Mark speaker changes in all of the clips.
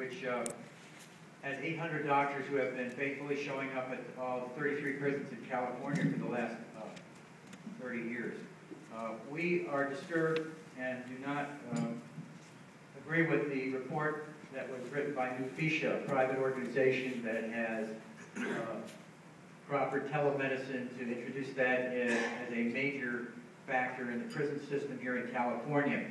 Speaker 1: which has 800 doctors who have been faithfully showing up at all 33 prisons in California for the last 30 years. We are disturbed and do not agree with the report that was written by Nufisha, a private organization that has proffered telemedicine to introduce that as a major factor in the prison system here in California.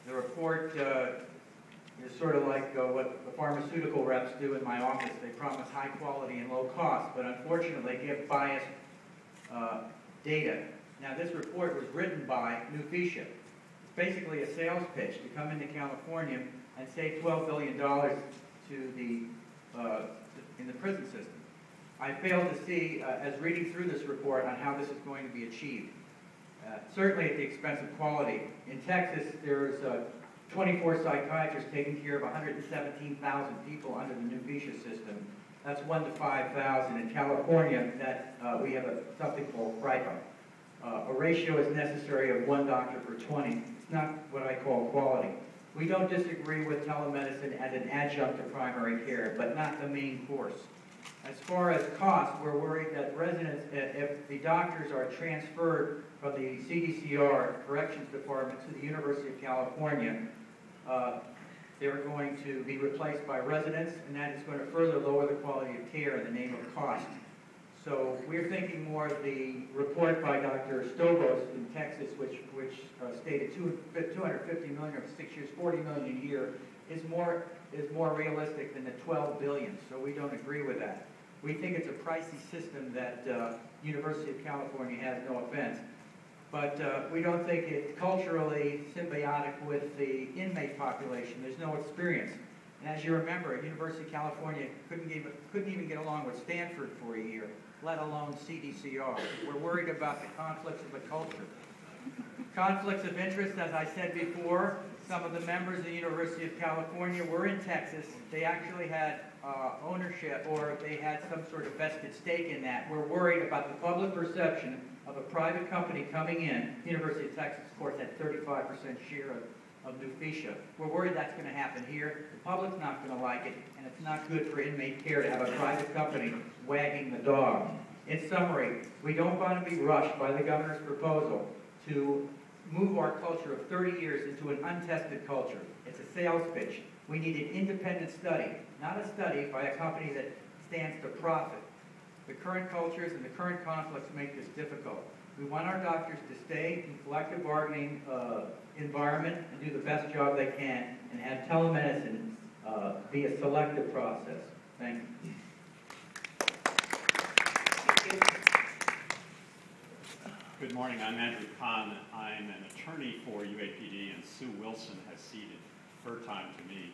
Speaker 1: The report is sort of like what the pharmaceutical reps do in my office. They promise high quality and low cost, but unfortunately give biased data. Now, this report was written by Nufisha. It's basically a sales pitch to come into California and save $12 billion to in the prison system. I failed to see, as reading through this report, on how this is going to be achieved. Certainly at the expense of quality. In Texas, there's 24 psychiatrists taking care of 117,000 people under the Nufisha system. That's 1 to 5,000. In California, we have something called RIPA. A ratio is necessary of 1 doctor per 20. It's not what I call quality. We don't disagree with telemedicine as an adjunct to primary care, but not the main course. As far as cost, we're worried that residents, if the doctors are transferred from the CDCR Corrections Department to the University of California, they're going to be replaced by residents, and that is going to further lower the quality of care in the name of cost. So we're thinking more of the report by Dr. Stobos in Texas, which stated $250 million over 6 years, $40 million a year, is more realistic than the $12 billion. So we don't agree with that. We think it's a pricey system that University of California has, no offense. But we don't think it's culturally symbiotic with the inmate population. There's no experience. And as you remember, University of California couldn't even get along with Stanford for a year, let alone CDCR. We're worried about the conflicts of the culture. Conflicts of interest, as I said before, some of the members of the University of California were in Texas. They actually had ownership, or they had some sort of vested stake in that. We're worried about the public perception of a private company coming in. The University of Texas, of course, had 35% share of Nufisha. We're worried that's going to happen here. The public's not going to like it, and it's not good for inmate care to have a private company wagging the dog. In summary, we don't want to be rushed by the governor's proposal to move our culture of 30 years into an untested culture. It's a sales pitch. We need an independent study, not a study by a company that stands to profit. The current cultures and the current conflicts make this difficult. We want our doctors to stay in collective bargaining environment and do the best job they can, and have telemedicine be a selective process. Thank you.
Speaker 2: Good morning. I'm Andrew Kahn. I'm an attorney for UAPD, and Sue Wilson has ceded her time to me.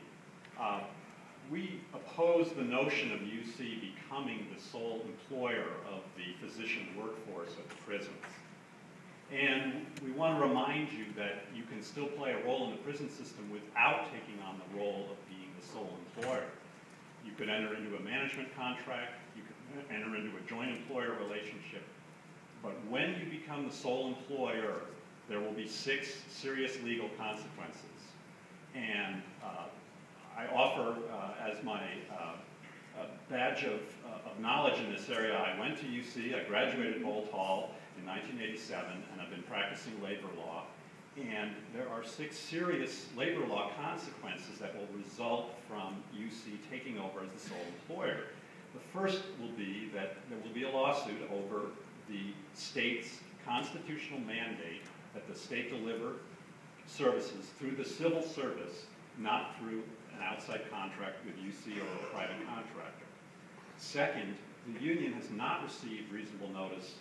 Speaker 2: We oppose the notion of UC becoming the sole employer of the physician workforce of the prisons. And we want to remind you that you can still play a role in the prison system without taking on the role of being the sole employer. You could enter into a management contract, you could enter into a joint employer relationship, but when you become the sole employer, there will be 6 serious legal consequences. And I offer as my badge of knowledge in this area, I went to UC, I graduated Bolt Hall in 1987, and I've been practicing labor law. And there are 6 serious labor law consequences that will result from UC taking over as the sole employer. The first will be that there will be a lawsuit over the state's constitutional mandate that the state deliver services through the civil service, not through an outside contract with UC or a private contractor. Second, the union has not received reasonable notice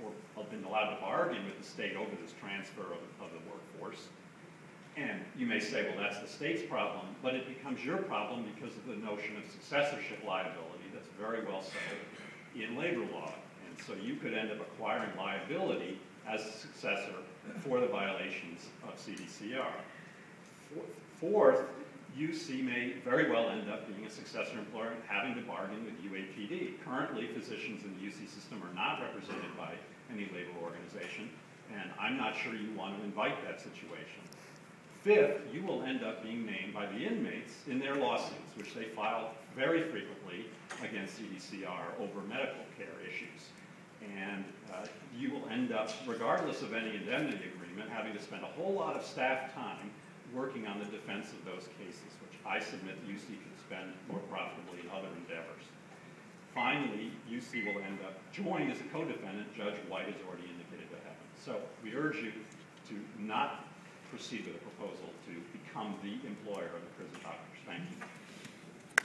Speaker 2: or been allowed to bargain with the state over this transfer of the workforce. And you may say, well, that's the state's problem, but it becomes your problem because of the notion of successorship liability that's very well settled in labor law. And so you could end up acquiring liability as a successor for the violations of CDCR. Fourth, UC may very well end up being a successor employer and having to bargain with UAPD. Currently, physicians in the UC system are not represented by any labor organization, and I'm not sure you want to invite that situation. Fifth, you will end up being named by the inmates in their lawsuits, which they file very frequently against CDCR over medical care issues. And you will end up, regardless of any indemnity agreement, having to spend a whole lot of staff time working on the defense of those cases, which I submit UC could spend more profitably in other endeavors. Finally, UC will end up joined as a co-defendant. Judge White has already indicated that happens. So we urge you to not proceed with a proposal to become the employer of the prison doctors. Thank you.